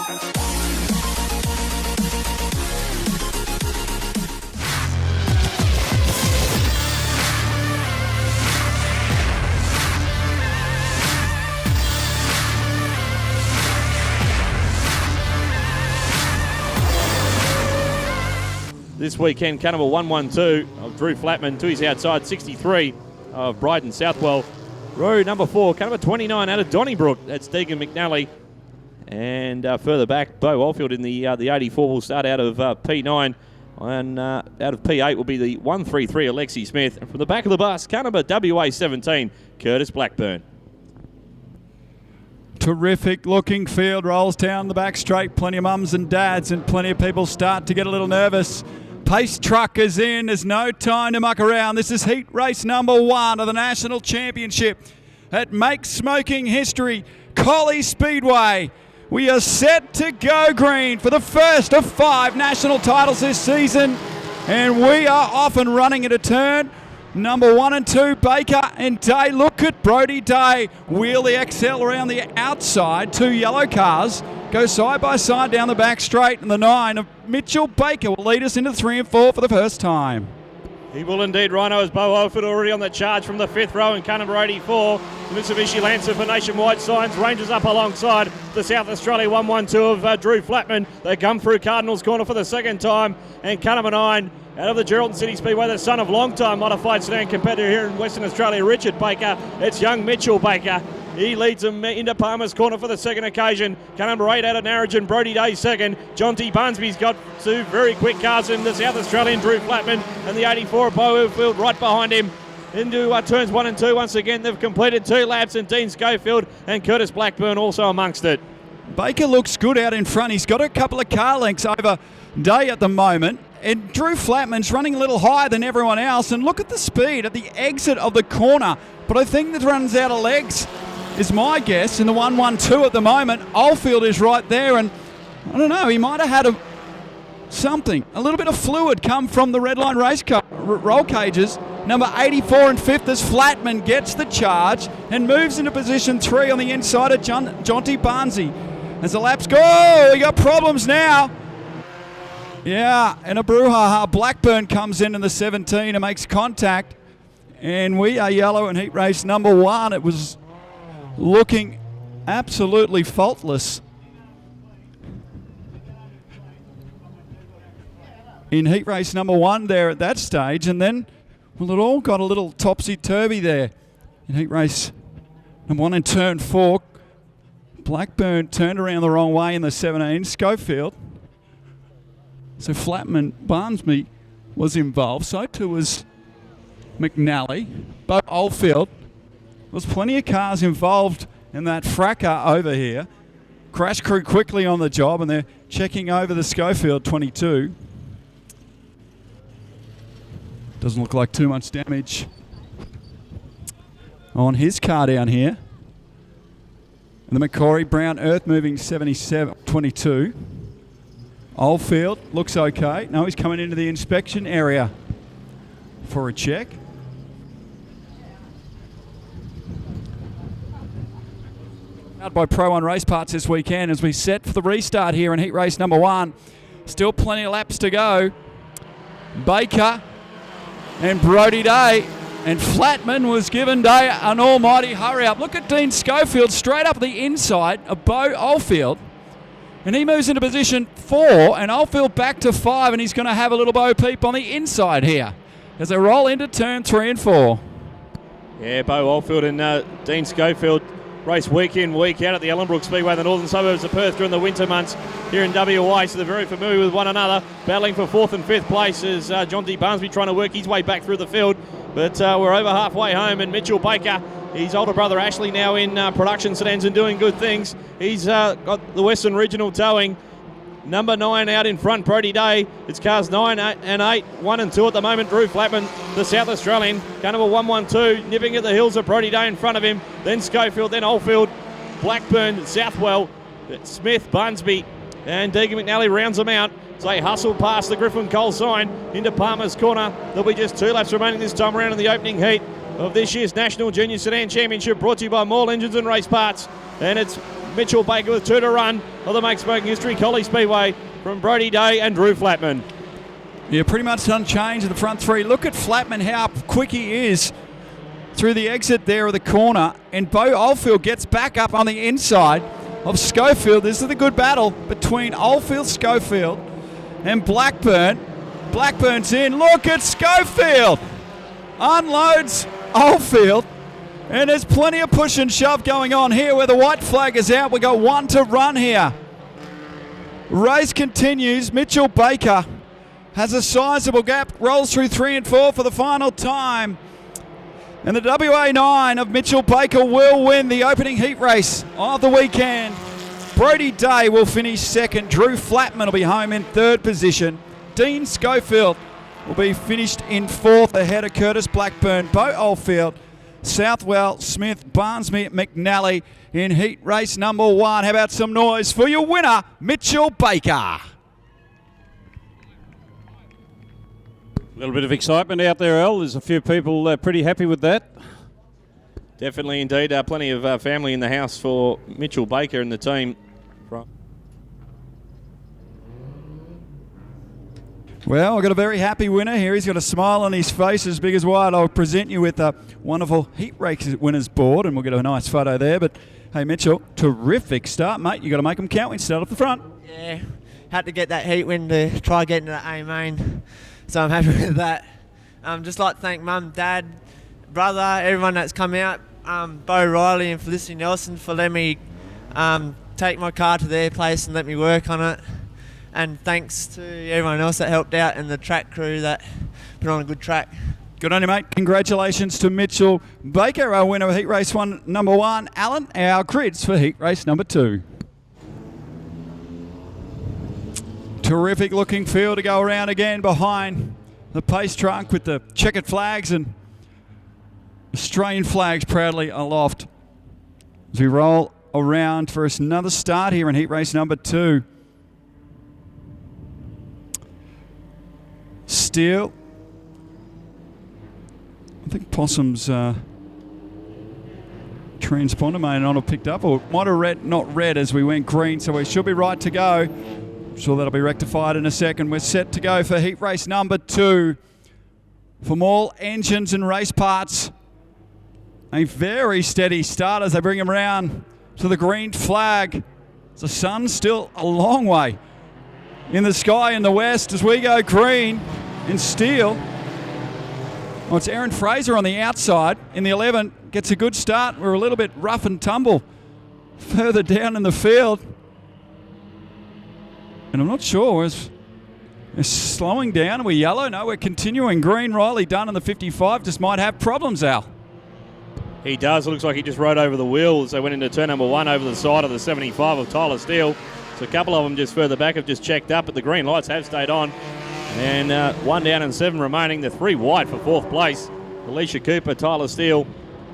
This weekend, Cannibal 112 of Drew Flatman to his outside, 63 of Bryden Southwell. Row number 4, Cannibal 29 out of Donnybrook. That's Deegan McNally. And further back, Bo Oldfield in the 84 will start out of P9. And out of P8 will be the 133 Alexi Smith. And from the back of the bus, Cannibal WA 17, Curtis Blackburn. Terrific looking field, rolls down the back straight. Plenty of mums and dads and plenty of people start to get a little nervous. Pace truck is in. There's no time to muck around. This is heat race number 1 of the National Championship at Make Smoking History, Collie Speedway. We are set to go green for the first of 5 national titles this season, and we are off and running at a turn. Number 1 and 2, Baker and Day. Look at Brody Day wheel the XL around the outside. 2 yellow cars go side by side down the back straight, and the 9 of Mitchell Baker will lead us into 3 and 4 for the first time. He will indeed, Rhino, as Bo Oldfield already on the charge from the 5th row in car number 84. The Mitsubishi Lancer for Nationwide Signs ranges up alongside the South Australia 112 of Drew Flatman. They come through Cardinals Corner for the second time, and car number 9 out of the Geraldton City Speedway, the son of long-time modified sedan competitor here in Western Australia, Richard Baker. It's young Mitchell Baker. He leads them into Palmer's Corner for the second occasion. Car number 8 out of Narrogin, Brody Day second. John T. Barnsby's got 2 very quick cars in the South Australian, Drew Flatman, and the 84 of Bo Oldfield right behind him. Into turns 1 and 2 once again. They've completed 2 laps, and Dean Schofield and Curtis Blackburn also amongst it. Baker looks good out in front. He's got a couple of car lengths over Day at the moment. And Drew Flatman's running a little higher than everyone else. And look at the speed at the exit of the corner. But I think that runs out of legs, is my guess, in the 112 at the moment. Oldfield is right there, and I don't know, he might have had a little bit of fluid come from the Redline race car, roll cages. Number 84 and 5th as Flatman gets the charge and moves into position 3 on the inside of Jonty Barnsey. As the laps go, we got problems now. Yeah, and a brouhaha. Blackburn comes in the 17 and makes contact. And we are yellow in heat race number 1. It was looking absolutely faultless in heat race number 1 there at that stage. And then, well, it all got a little topsy-turvy there in heat race number 1 in turn 4. Blackburn turned around the wrong way in the 17, Schofield. So Flatman, Barnsby was involved. So too was McNally. But Oldfield. There's plenty of cars involved in that fracas over here. Crash crew quickly on the job, and they're checking over the Schofield 22. Doesn't look like too much damage on his car down here. And the McCory Brown Earth moving 22. Oldfield looks okay. No, he's coming into the inspection area for a check. Out by Pro One Race Parts this weekend as we set for the restart here in heat race number 1. Still plenty of laps to go. Baker and Brody Day, and Flatman was given Day an almighty hurry up. Look at Dean Schofield straight up the inside of Bo Oldfield. And he moves into position 4, and Oldfield back to 5, and he's going to have a little Bo Peep on the inside here as they roll into turn 3 and 4. Yeah, Bo Oldfield and Dean Schofield race week in, week out at the Ellenbrook Speedway in the northern suburbs of Perth during the winter months here in WA, so they're very familiar with one another, battling for 4th and 5th place as John D. Barnsby trying to work his way back through the field. But we're over halfway home, and Mitchell Baker, his older brother Ashley, now in production sedans and doing good things. He's got the Western Regional towing. Number 9 out in front, Brody Day. It's cars 9 and 8, 1 and 2 at the moment. Drew Flatman, the South Australian. Car number 112, nipping at the heels of Brody Day in front of him. Then Schofield, then Oldfield, Blackburn, Southwell, Smith, Barnsby, and Deegan McNally rounds them out. So they hustle past the Griffin Cole sign into Palmer's Corner. There'll be just 2 laps remaining this time around in the opening heat of this year's National Junior Sedan Championship, brought to you by Maul Engines and Race Parts. And it's Mitchell Baker with 2 to run of the Make Smoking History Collie Speedway from Brody Day and Drew Flatman. Yeah, pretty much unchanged in the front three. Look at Flatman, how quick he is through the exit there of the corner. And Bo Oldfield gets back up on the inside of Schofield. This is the good battle between Oldfield, Schofield, and Blackburn. Blackburn's in. Look at Schofield. Unloads Oldfield. And there's plenty of push and shove going on here where the white flag is out. We got 1 to run here. Race continues. Mitchell Baker has a sizable gap, rolls through 3 and 4 for the final time. And the WA9 of Mitchell Baker will win the opening heat race of the weekend. Brody Day will finish second. Drew Flatman will be home in third position. Dean Schofield will be finished in fourth ahead of Curtis Blackburn, Bo Oldfield, Southwell, Smith, Barnsby, McNally in heat race number 1. How about some noise for your winner, Mitchell Baker? A little bit of excitement out there, Al. There's a few people pretty happy with that. Definitely indeed. Plenty of family in the house for Mitchell Baker and the team. Well, we've got a very happy winner here. He's got a smile on his face as big as wide. I'll present you with a wonderful heat race winners board, and we'll get a nice photo there. But, hey, Mitchell, terrific start, mate. You've got to make them count when you start up the front. Yeah, had to get that heat win to try getting to the A main. So I'm happy with that. Just like to thank Mum, Dad, brother, everyone that's come out, Bo Riley and Felicity Nelson for letting me take my car to their place and let me work on it. And thanks to everyone else that helped out and the track crew that put on a good track. Good on you, mate. Congratulations to Mitchell Baker, our winner of heat race number 1. Alan, our grids for heat race number 2. Terrific looking field to go around again behind the pace trunk with the checkered flags and Australian flags proudly aloft as we roll around for another start here in heat race number 2. Steele. I think Possum's transponder may not have picked up, or might have not read as we went green, so we should be right to go. I'm sure that'll be rectified in a second. We're set to go for heat race number 2. From all engines and race parts, a very steady start as they bring him around to the green flag. The sun's still a long way in the sky in the west as we go green in Steele. Oh, it's Aaron Fraser on the outside in the 11. Gets a good start. We're a little bit rough and tumble further down in the field. And I'm not sure. We're slowing down. Are we yellow? No, we're continuing green. Riley Dunn in the 55 just might have problems, Al. He does. It looks like he just rode over the wheel as they went into turn number 1 over the side of the 75 of Tyler Steele. So a couple of them just further back have just checked up, but the green lights have stayed on. And 1 down and 7 remaining. The 3 wide for 4th place. Alicia Cooper, Tyler Steele,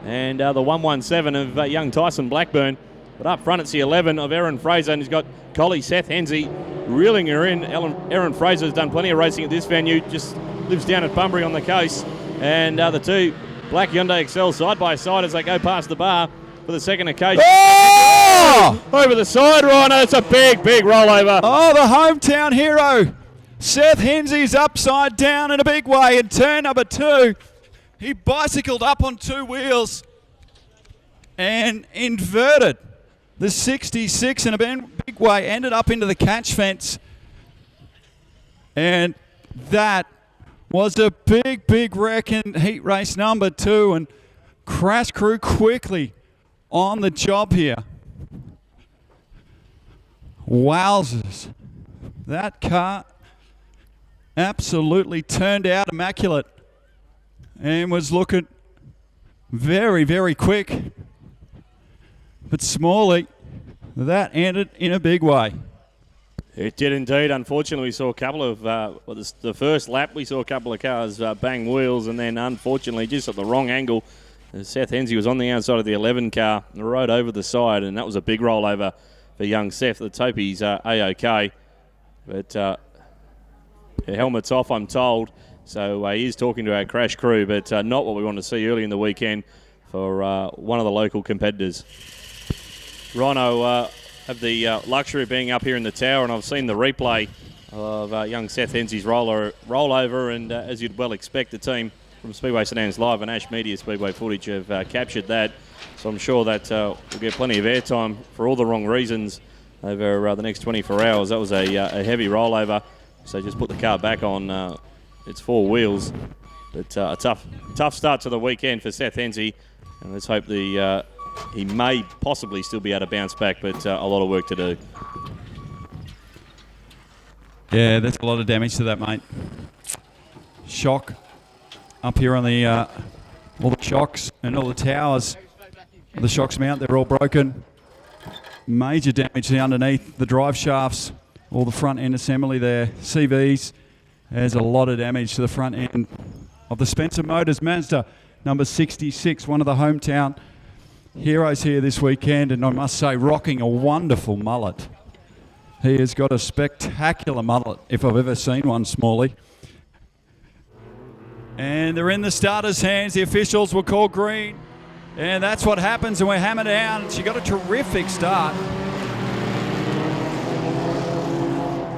and the 117 of young Tyson Blackburn. But up front, it's the 11 of Aaron Fraser, and he's got collie Seth Henze reeling her in. Aaron Fraser has done plenty of racing at this venue, just lives down at Bunbury on the coast. And the 2 Black Hyundai Excel side by side as they go past the bar for the second occasion. Oh! Over the side, Rhino. It's a big, big rollover. Oh, the hometown hero. Seth Henze's upside down in a big way in turn number 2. He bicycled up on 2 wheels and inverted the 66 in a big way, ended up into the catch fence. And that was a big, big wreck in heat race number 2. And Crash Crew quickly on the job here. Wowzers. That car absolutely turned out immaculate and was looking very, very quick. But Smalley, that ended in a big way. It did indeed. Unfortunately, we saw a couple of, the first lap, we saw a couple of cars bang wheels, and then unfortunately, just at the wrong angle, Seth Henze was on the outside of the 11 car and rode over the side, and that was a big rollover for young Seth. Let's hope he's A-OK. But helmet's off, I'm told. So he is talking to our Crash Crew, but not what we want to see early in the weekend for one of the local competitors. Rhino have the luxury of being up here in the tower, and I've seen the replay of young Seth Hensey's rollover, and as you'd well expect, the team from Speedway St Anne's Live and Ash Media Speedway footage have captured that. So I'm sure that we'll get plenty of airtime for all the wrong reasons over the next 24 hours. That was a heavy rollover, so just put the car back on its four wheels. But a tough start to the weekend for Seth Hensey, and let's hope he may possibly still be able to bounce back, but a lot of work to do. Yeah, there's a lot of damage to that, mate. Shock up here on the all the shocks and all the towers. The shocks mount, they're all broken. Major damage underneath the drive shafts, all the front end assembly there. CVs, there's a lot of damage to the front end of the Spencer Motors Mazda number 66, one of the hometown heroes here this weekend, and I must say, rocking a wonderful mullet. He has got a spectacular mullet, if I've ever seen one, Smalley. And they're in the starter's hands. The officials will call green. And that's what happens, and we're hammered down. She got a terrific start.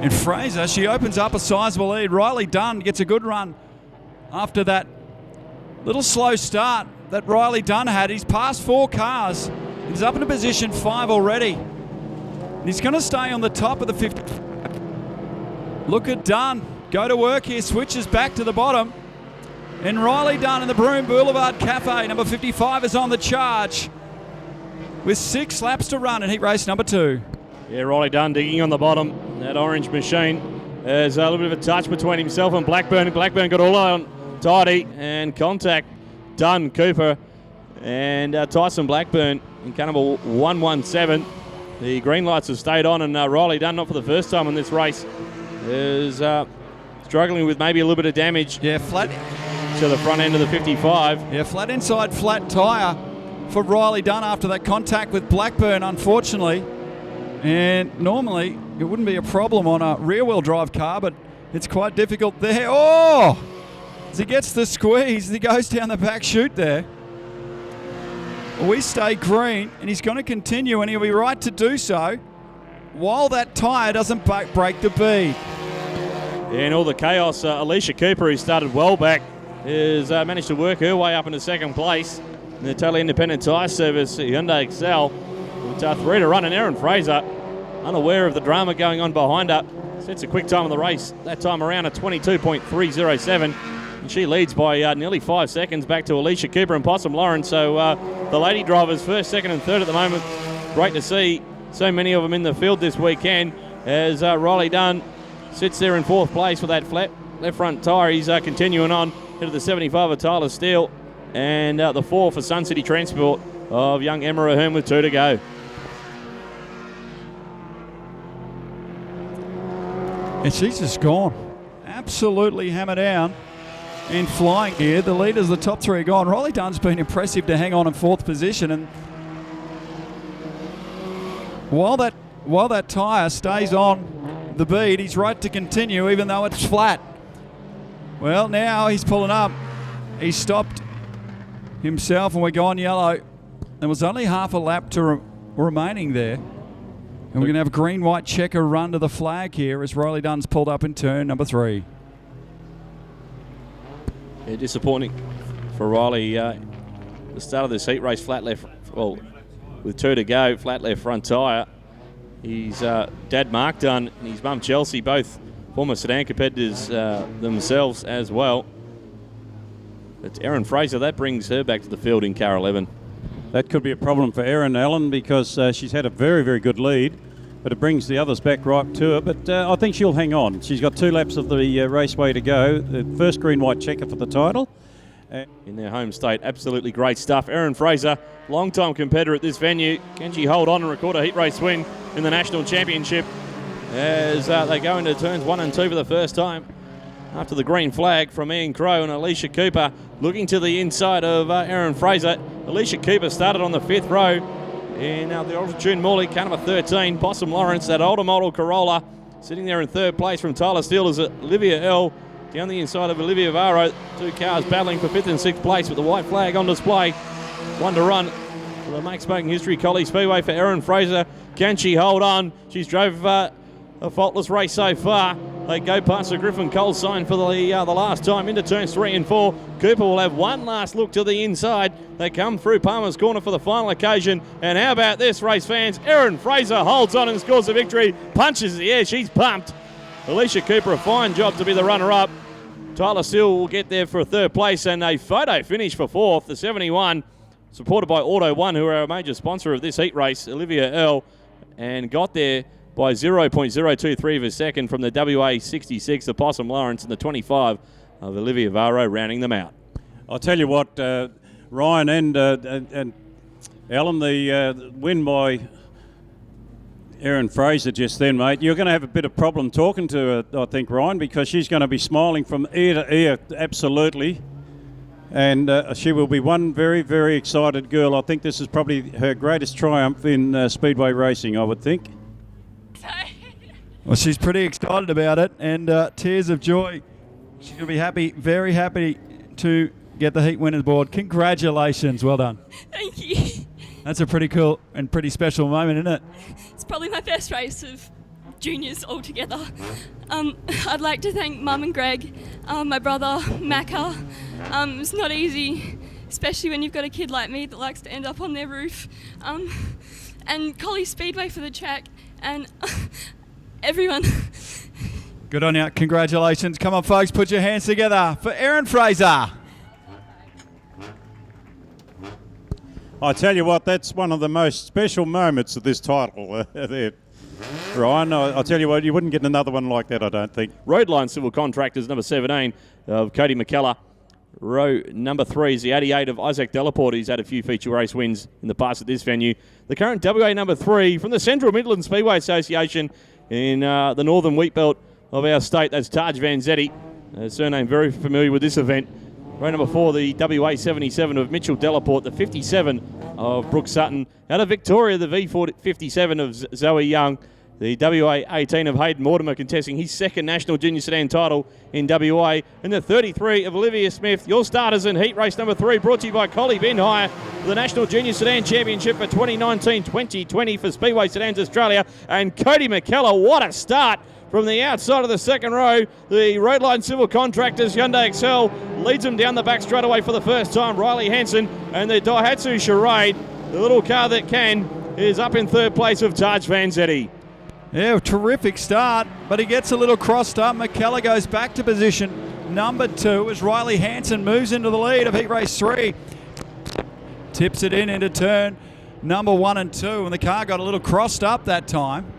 And Fraser, she opens up a sizable lead. Riley Dunn gets a good run after that little slow start that Riley Dunn had. He's passed 4 cars. He's up into position 5 already. And he's going to stay on the top of the 50. Look at Dunn. Go to work here. Switches back to the bottom. And Riley Dunn in the Broome Boulevard Cafe, number 55, is on the charge with 6 laps to run in heat race number 2. Yeah, Riley Dunn digging on the bottom. That orange machine. There's a little bit of a touch between himself and Blackburn. Blackburn got all on tidy and contact. Dunn, Cooper, and Tyson Blackburn in car number 117. The green lights have stayed on, and Riley Dunn, not for the first time in this race, is struggling with maybe a little bit of damage. Yeah, flat to the front end of the 55. Yeah, flat inside, flat tyre for Riley Dunn after that contact with Blackburn, unfortunately. And normally it wouldn't be a problem on a rear-wheel drive car, but it's quite difficult there. Oh! As he gets the squeeze, he goes down the back chute there. We stay green, and he's going to continue, and he'll be right to do so while that tyre doesn't break the bead. Yeah, in all the chaos, Alicia Cooper, who started well back, has managed to work her way up into second place in the totally independent tyre service, Hyundai Excel, with 3 to run, and Erin Fraser, unaware of the drama going on behind her, sets a quick time of the race, that time around a 22.307, and she leads by nearly 5 seconds back to Alicia Cooper and Possum Lawrence. So the lady drivers first, second and third at the moment. Great to see so many of them in the field this weekend as Riley Dunn sits there in 4th place with that flat left front tyre. He's continuing on into the 75 of Tyler Steele, and the 4 for Sun City Transport of young Emma Ahern with 2 to go. And she's just gone. Absolutely hammered down and flying here. The leaders, the top 3 are gone. Riley Dunn's been impressive to hang on in 4th position, and while that tyre stays on the bead, he's right to continue even though it's flat. Well, now he's pulling up. He's stopped himself, and we're going yellow. There was only half a lap to remaining there. And we're going to have a green-white checker run to the flag here as Riley Dunn's pulled up in turn number 3. Yeah, disappointing for Riley. The start of this heat race, flat left, well, with 2 to go, flat left front tyre. His dad Mark Dunn and his mum Chelsea, both former sedan competitors themselves as well. But Erin Fraser, that brings her back to the field in car 11. That could be a problem for Erin Allen because she's had a very, very good lead, but it brings the others back right to her. But I think she'll hang on. She's got 2 laps of the raceway to go. The first green-white checker for the title. In their home state, absolutely great stuff. Erin Fraser, long-time competitor at this venue. Can she hold on and record a heat race win in the National Championship as they go into turns 1 and 2 for the first time after the green flag from Ian Crowe and Alicia Cooper looking to the inside of Erin Fraser. Alicia Cooper started on the 5th row in the Altitude Morley, car number 13. Possum Lawrence, that older model Corolla, sitting there in 3rd place from Tyler Steele is Olivia L. Down the inside of Olivia Varro, 2 cars battling for 5th and 6th place with the white flag on display. 1 to run The Max making history, Collie Speedway for Erin Fraser. Can she hold on? She's drove a faultless race so far. They go past the Griffin Cole sign for the last time into turns 3 and 4. Cooper will have one last look to the inside. They come through Palmer's Corner for the final occasion. And how about this, race fans? Erin Fraser holds on and scores a victory. Punches the air. She's pumped. Alicia Cooper, a fine job to be the runner-up. Tyler Steele will get there for a third place and a photo finish for fourth. The 71, supported by Auto One, who are a major sponsor of this heat race, Olivia Earl, and got there by 0.023 of a second from the WA 66, the Possum Lawrence, and the 25 of Olivia Varro rounding them out. I'll tell you what, Ryan and Alan, the win by Erin Fraser just then, mate, you're going to have a bit of problem talking to her, I think, Ryan, because she's going to be smiling from ear to ear, absolutely. And she will be one very, very excited girl. I think this is probably her greatest triumph in speedway racing, I would think. Well, she's pretty excited about it, and tears of joy. She's going to be happy, very happy to get the heat winners board. Congratulations, well done. Thank you. That's a pretty cool and pretty special moment, isn't it? It's probably my first race of juniors altogether. I'd like to thank Mum and Greg, my brother Macca. It's not easy, especially when you've got a kid like me that likes to end up on their roof. And Collie Speedway for the track, and everyone. Good on you. Congratulations. Come on, folks, put your hands together for Erin Fraser. I tell you what, that's one of the most special moments of this title there, Ryan. I'll tell you what, you wouldn't get another one like that, I don't think. Roadline Civil Contractors, number 17 of Cody McKellar. Row number 3 is the 88 of Isaac Delaporte, who's had a few feature race wins in the past at this venue. The current WA number 3 from the Central Midland Speedway Association in the northern wheat belt of our state, that's Taj Vanzetti, a surname very familiar with this event. Row number 4, the WA 77 of Mitchell Delaporte, the 57 of Brooke Sutton. Out of Victoria, the V57 of Zoe Young. The WA 18 of Hayden Mortimer contesting his second National Junior Sedan title in WA. And the 33 of Olivia Smith. Your starters in heat race number 3, brought to you by Collie Ben Hire for the National Junior Sedan Championship for 2019-2020 for Speedway Sedans Australia. And Cody McKellar, what a start from the outside of the second row. The Roadline Civil Contractors Hyundai Excel leads them down the back straight away for the first time. Riley Hanson and the Daihatsu Charade, the little car that can, is up in third place with Taj Vanzetti. Yeah, terrific start, but he gets a little crossed up. McKellar goes back to position number 2 as Riley Hanson moves into the lead of heat race 3. Tips it in into turn number 1 and 2, and the car got a little crossed up that time.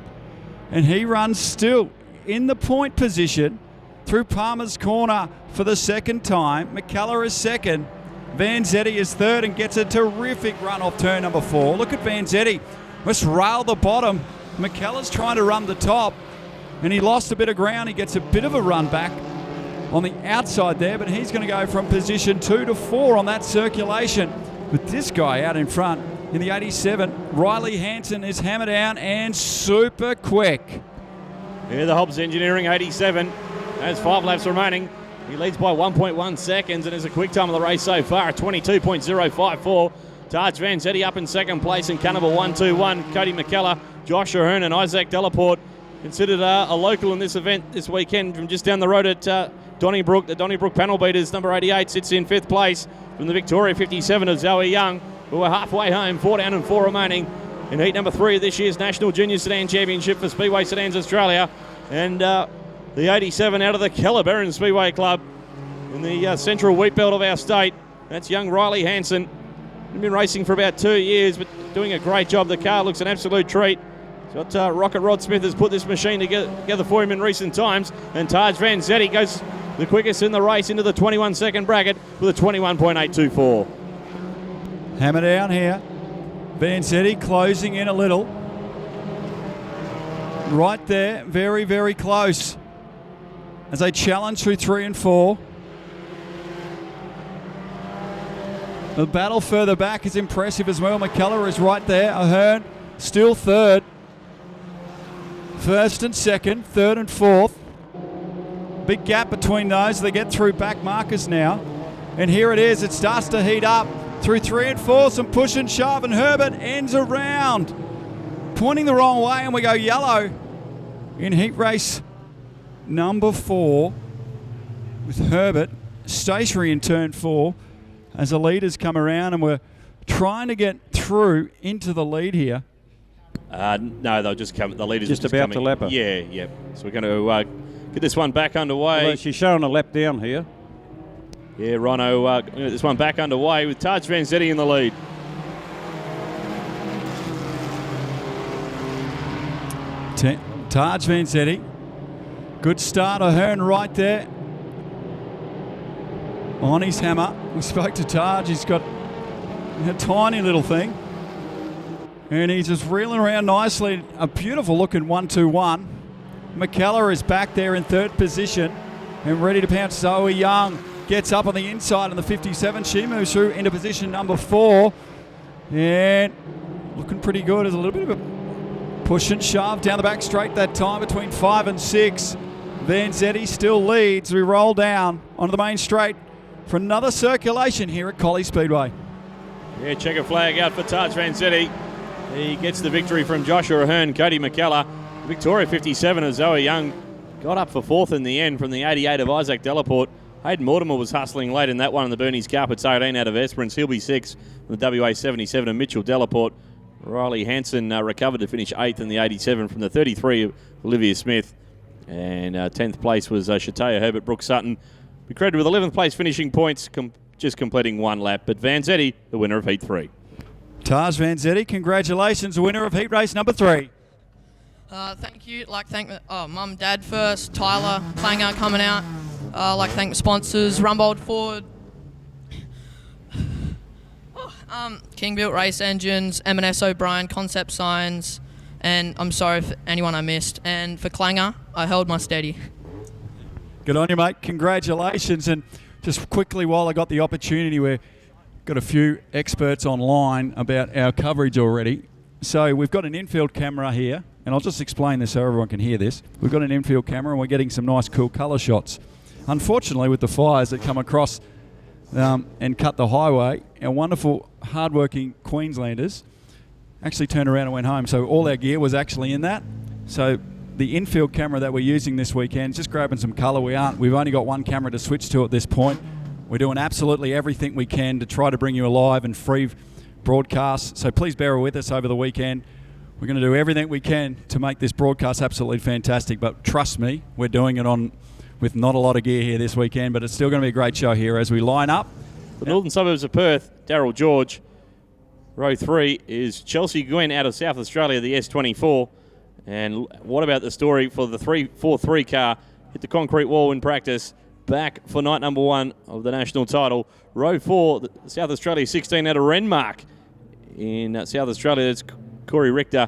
And he runs still in the point position through Palmer's Corner for the second time. McKellar is second. Vanzetti is third and gets a terrific run off turn number 4. Look at Vanzetti. Let's rail the bottom. McKellar's trying to run the top, and he lost a bit of ground. He gets a bit of a run back on the outside there, but he's going to go from position 2 to 4 on that circulation. With this guy out in front in the 87, Riley Hanson is hammered down and super quick. Yeah, the Hobbs Engineering 87 has 5 laps remaining. He leads by 1.1 seconds and is a quick time of the race so far at 22.054. Taj Vanzetti up in second place in car number 121. Cody McKellar, Josh Ahern and Isaac Delaporte, considered a local in this event this weekend from just down the road at Donnybrook. The Donnybrook panel beaters, number 88, sits in 5th place from the Victoria 57 of Zoe Young, who are halfway home, 4 down and 4 remaining in heat number 3 of this year's National Junior Sedan Championship for Speedway Sedans Australia. And the 87 out of the Kellerberrin Speedway Club in the central wheat belt of our state. That's young Riley Hanson. He's been racing for about 2 years, but doing a great job. The car looks an absolute treat. Rocket Rod Smith has put this machine together for him in recent times. And Taj Vanzetti goes the quickest in the race into the 21-second bracket with a 21.824. Hammer down here. Vanzetti closing in a little. Right there, very, very close as they challenge through 3 and 4. The battle further back is impressive as well. McKellar is right there. Ahern still third. First and second, third and fourth. Big gap between those. They get through back markers now. And here it is. It starts to heat up. through 3 and 4, some push and shove, and Herbert ends around, pointing the wrong way, and we go yellow in heat race number 4 with Herbert stationary in turn 4 as the leaders come around, and we're trying to get through into the lead here. No, they'll just come. The leaders Just are about coming. to lap her. Yeah. So we're going to get this one back underway. Although she's showing a lap down here. Yeah, Rhino, get this one back underway with Taj Vanzetti in the lead. Taj Vanzetti. Good start of Hearn right there on his hammer. We spoke to Taj. He's got a tiny little thing. And he's just reeling around nicely. A beautiful looking 1-2-1. McKellar is back there in third position and ready to pounce. Zoe Young gets up on the inside on the 57. She moves through into position number 4. And looking pretty good. There's a little bit of a push and shove down the back straight that time between 5 and 6. Vanzetti still leads. We roll down onto the main straight for another circulation here at Collie Speedway. Yeah, checker flag out for Taj Vanzetti. He gets the victory from Joshua Hearn, Cody McKellar. Victoria 57 of Zoe Young got up for 4th in the end from the 88 of Isaac Delaporte. Hayden Mortimer was hustling late in that one in the Bernie's Carpets 18 out of Esperance. He'll be 6th from the WA 77 of Mitchell Delaporte. Riley Hanson recovered to finish 8th in the 87 from the 33 of Olivia Smith. And 10th place was Shatea Herbert Brooke Sutton. Be credited with 11th place finishing points, just completing one lap. But Vanzetti, the winner of Heat 3. Taj Vanzetti, congratulations, winner of heat race number 3. Thank you. Like thank Mum, Dad first, Tyler, Clanger coming out. Like thank the sponsors, Rumbold Ford, King Built Race Engines, M&S O'Brien Concept Signs, and I'm sorry for anyone I missed. And for Clanger, I held my steady. Good on you, mate. Congratulations. And just quickly, while I got the opportunity, we've got a few experts online about our coverage already. So we've got an infield camera here, and I'll just explain this so everyone can hear this. We've got an infield camera, and we're getting some nice, cool colour shots. Unfortunately, with the fires that come across and cut the highway, our wonderful, hard-working Queenslanders actually turned around and went home. So all our gear was actually in that. So the infield camera that we're using this weekend is just grabbing some colour. We've only got one camera to switch to at this point. We're doing absolutely everything we can to try to bring you a live and free broadcast. So please bear with us over the weekend. We're going to do everything we can to make this broadcast absolutely fantastic. But trust me, we're doing it on with not a lot of gear here this weekend, but it's still going to be a great show here as we line up. The northern suburbs of Perth, Darryl George. Row 3 is Chelsea Gwen out of South Australia, the S24. And what about the story for the 343 car? Hit the concrete wall in practice. Back for night number 1 of the national title. Row 4, South Australia 16 out of Renmark. In South Australia, that's Corey Richter.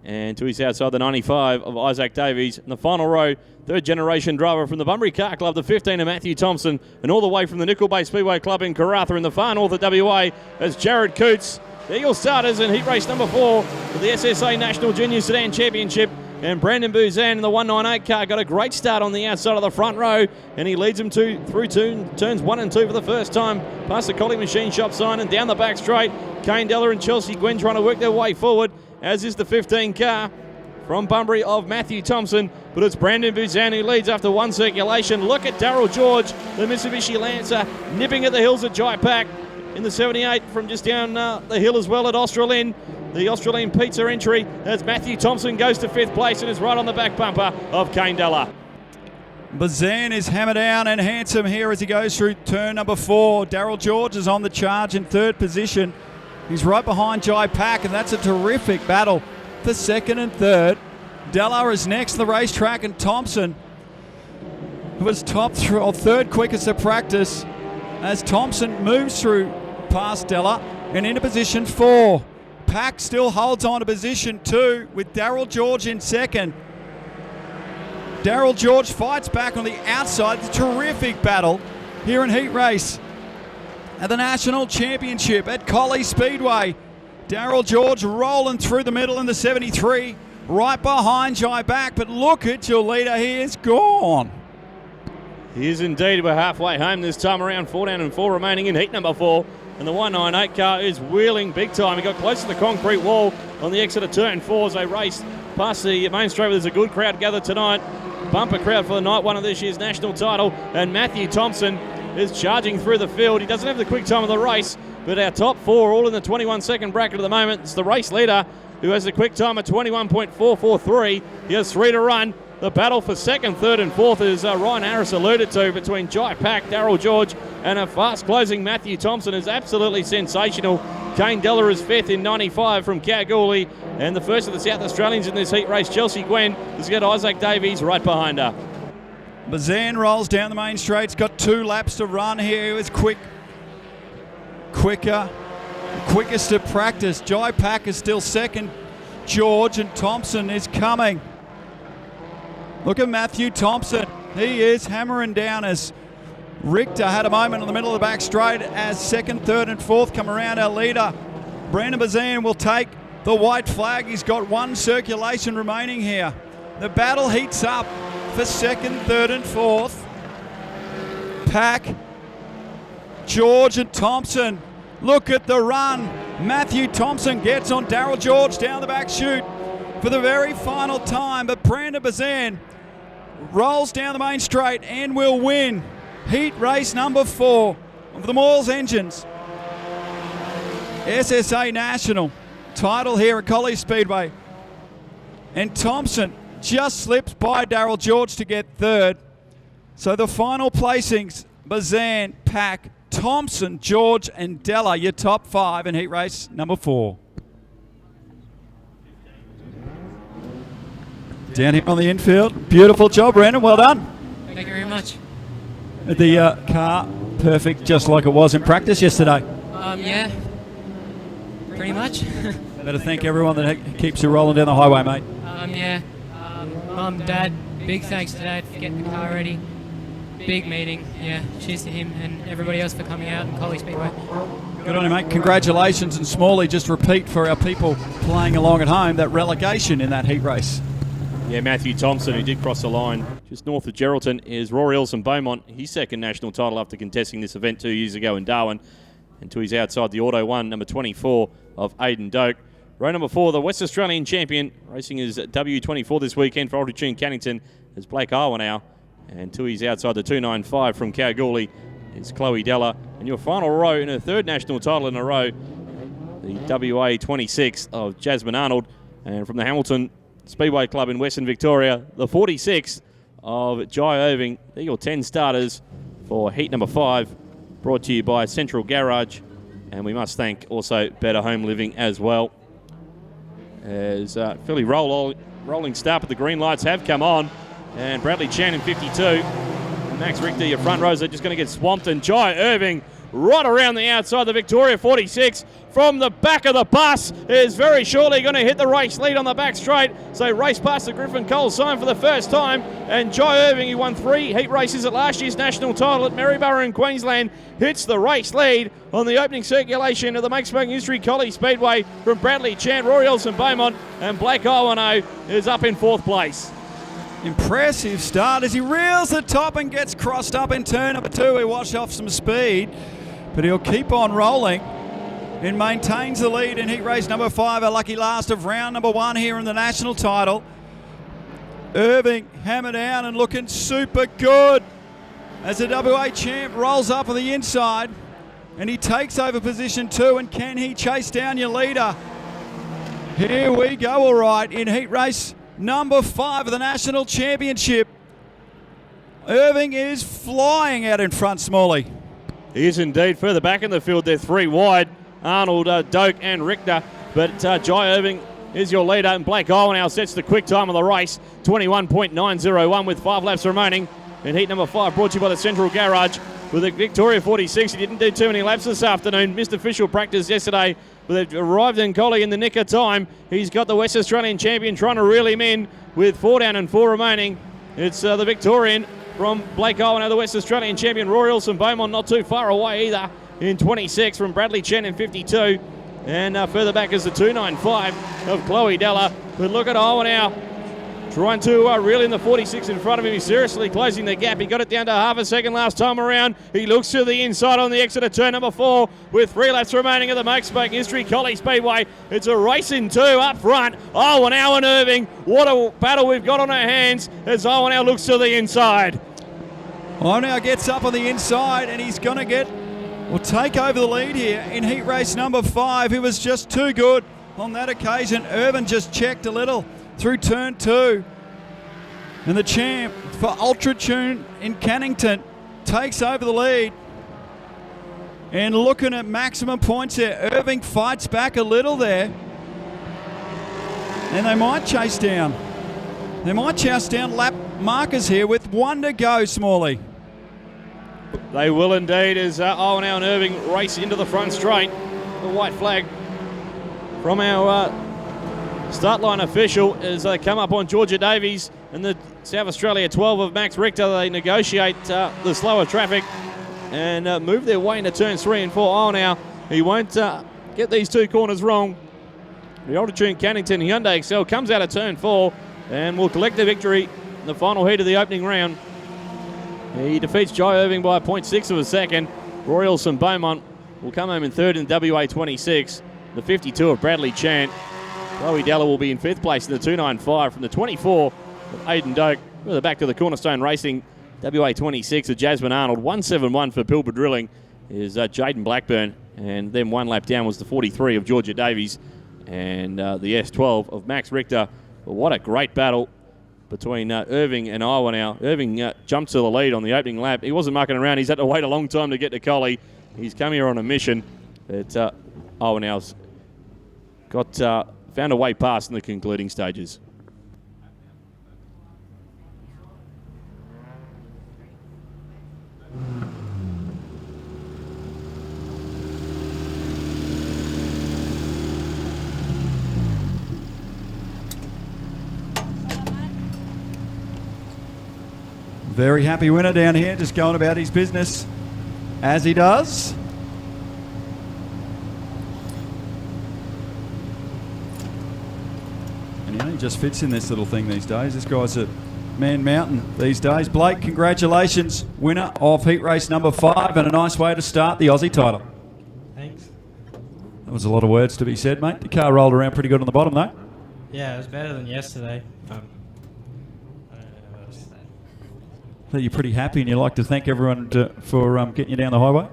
And to his outside, the 95 of Isaac Davies. In the final row, third generation driver from the Bunbury Car Club, the 15 of Matthew Thompson. And all the way from the Nickel Bay Speedway Club in Karratha in the far north of WA, as Jared Coots. There your starters in heat race number 4 for the SSA National Junior Sedan Championship. And Brandon Buzan in the 198 car got a great start on the outside of the front row, and he leads them through turns 1 and 2 for the first time, past the Collie Machine Shop sign and down the back straight. Kane Della and Chelsea Gwen trying to work their way forward, as is the 15 car from Bunbury of Matthew Thompson, but it's Brandon Buzan who leads after one circulation. Look at Darryl George, the Mitsubishi Lancer, nipping at the hills at Jai Pack in the 78 from just down the hill as well at Australind. The Australian Pizza entry as Matthew Thompson goes to 5th place and is right on the back bumper of Kane Della. Bazan is hammered down and handsome here as he goes through turn number 4. Darryl George is on the charge in 3rd position. He's right behind Jai Pack, and that's a terrific battle for 2nd and 3rd. Della is next to the racetrack, and Thompson, who was top 3rd quickest at practice, as Thompson moves through past Della and into position 4. Pack still holds on to position 2 with Darryl George in 2nd. Darryl George fights back on the outside. It's a terrific battle here in heat race at the National Championship at Collie Speedway. Darryl George rolling through the middle in the 73, right behind Jai Back, but look at your leader, he is gone. He is indeed. We're halfway home this time around. 4 down and 4 remaining in heat number 4. And the 198 car is wheeling big time. He got close to the concrete wall on the exit of turn 4 as they raced past the main straight. There's a good crowd gathered tonight. Bumper crowd for the night one of this year's national title. And Matthew Thompson is charging through the field. He doesn't have the quick time of the race, but our top 4 all in the 21-second bracket at the moment. It's the race leader who has a quick time of 21.443. He has 3 to run. The battle for second, third and fourth, as Ryan Harris alluded to, between Jai Pack, Daryl George and a fast-closing Matthew Thompson is absolutely sensational. Kane Della is 5th in 95 from Kalgoorlie, and the first of the South Australians in this heat race, Chelsea Gwen, has got Isaac Davies right behind her. Bazan rolls down the main straight. He's got 2 laps to run here. He was quickest to practice. Jai Pack is still second. George and Thompson is coming. Look at Matthew Thompson. He is hammering down as Richter had a moment in the middle of the back straight as second, third and fourth come around our leader. Brandon Bazan will take the white flag. He's got 1 circulation remaining here. The battle heats up for second, third and fourth. Pack, George and Thompson. Look at the run. Matthew Thompson gets on Daryl George down the back chute for the very final time, but Brandon Bazan rolls down the main straight and will win heat race number 4 of the Moyles Engines SSA National title here at Collie Speedway. And Thompson just slips by Daryl George to get third. So the final placings, Bazan, Pack, Thompson, George and Della, your top 5 in heat race number 4. Down here on the infield. Beautiful job, Brandon. Well done. Thank you very much. The car, perfect, just like it was in practice yesterday. Yeah, pretty much. Better thank everyone that keeps you rolling down the highway, mate. Yeah. Mum, Dad, big thanks to Dad for getting the car ready. Big meeting. Yeah, cheers to him and everybody else for coming out and Collie Speedway. Good on you, mate. Congratulations. And Smalley, just repeat for our people playing along at home, that relegation in that heat race. Yeah, Matthew Thompson, who did cross the line just north of Geraldton, is Rory Elson-Beaumont, his second national title after contesting this event 2 years ago in Darwin. And to his outside, the Auto 1, number 24 of Aidan Doak. Row number 4, the West Australian champion, racing his W24 this weekend for Altitude Cannington, is Blake Arwanow. And to his outside, the 295 from Kalgoorlie is Chloe Della. And your final row in her third national title in a row, the WA 26 of Jasmine Arnold. And from the Hamilton Speedway Club in Western Victoria, the 46 of Jai Irving. They're your 10 starters for heat number 5, brought to you by Central Garage. And we must thank also Better Home Living as well. As Philly rolling start, but the green lights have come on. And Bradley Chan in 52. And Max Richter, your front rows are just going to get swamped. And Jai Irving right around the outside. The Victoria 46 from the back of the bus is very shortly going to hit the race lead on the back straight. So race past the Griffin Cole sign for the first time. And Jai Irving, who won 3 heat races at last year's national title at Maryborough in Queensland, hits the race lead on the opening circulation of the Make Smoking History Collie Speedway from Bradley Chan, Rory Elson-Beaumont, and Blake Arwanow is up in 4th place. Impressive start as he reels the top and gets crossed up in turn number 2. He washed off some speed, but he'll keep on rolling and maintains the lead in heat race number 5, a lucky last of round number 1 here in the national title. Irving hammered down and looking super good as the WA champ rolls up on the inside and he takes over position 2. And can he chase down your leader? Here we go, all right, in heat race number 5 of the national championship. Irving is flying out in front, Smalley. He is indeed. Further back in the field, they're 3 wide. Arnold, Doak and Richter. But Jai Irving is your leader, and Blake Arwanow sets the quick time of the race, 21.901 with 5 laps remaining. In heat number 5, brought to you by the Central Garage with a Victoria 46. He didn't do too many laps this afternoon. Missed official practice yesterday, but it arrived in Collie in the nick of time. He's got the West Australian champion trying to reel him in with 4 down and 4 remaining. It's the Victorian from Blake Arwanow, the West Australian champion. Rory Elson-Beaumont not too far away either in 26 from Bradley Chen in 52. And further back is the 295 of Chloe Della. But look at Arwanow trying to reel in the 46 in front of him. He's seriously closing the gap. He got it down to half a second last time around. He looks to the inside on the exit of turn number 4 with 3 laps remaining at the Makesmaking History Collie Speedway. It's a race in 2 up front. Owen Irving. What a battle we've got on our hands as Owen now looks to the inside. Now gets up on the inside and he's going to take over the lead here in heat race number 5. He was just too good on that occasion. Irvin just checked a little through turn 2. And the champ for Ultra Tune in Cannington takes over the lead. And looking at maximum points there, Irving fights back a little there. And they might chase down lap markers here with 1 to go, Smalley. They will indeed as Owen and Irving race into the front straight. The white flag from our start line official as they come up on Georgia Davies and the South Australia 12 of Max Richter. They negotiate the slower traffic and move their way into turns 3 and 4. Owen now, he won't get these 2 corners wrong. The Ultra Tune Cannington Hyundai Excel comes out of turn 4 and will collect the victory in the final heat of the opening round. He defeats Jai Irving by 0.6 of a second. Royal St Beaumont will come home in 3rd in WA 26. The 52 of Bradley Chant. Chloe Della will be in 5th place in the 295 from the 24 of Aidan Doak. Further back to the Cornerstone Racing WA 26 of Jasmine Arnold. 171 for Pilbara Drilling is Jaden Blackburn. And then 1 lap down was the 43 of Georgia Davies and the S12 of Max Richter. But what a great battle between Irving and Iowa now. Irving jumped to the lead on the opening lap. He wasn't mucking around. He's had to wait a long time to get to Collie. He's come here on a mission. But Iowa now's found a way past in the concluding stages. Very happy winner down here, just going about his business as he does. And he only just fits in this little thing these days. This guy's a man mountain these days. Blake, congratulations, winner of heat race number 5 and a nice way to start the Aussie title. Thanks. That was a lot of words to be said, mate. The car rolled around pretty good on the bottom, though. Yeah, it was better than yesterday. You're pretty happy and you'd like to thank everyone for getting you down the highway?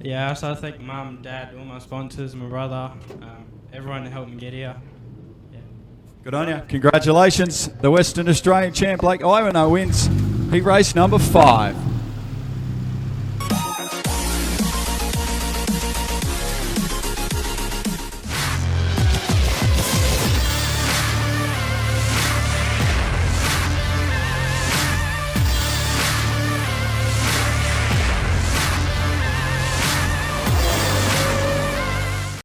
Yeah, so I thank Mum, Dad, all my sponsors, my brother, everyone that helped me get here. Yeah. Good on you. Congratulations. The Western Australian champ Blake Ivanhoe wins heat race number 5.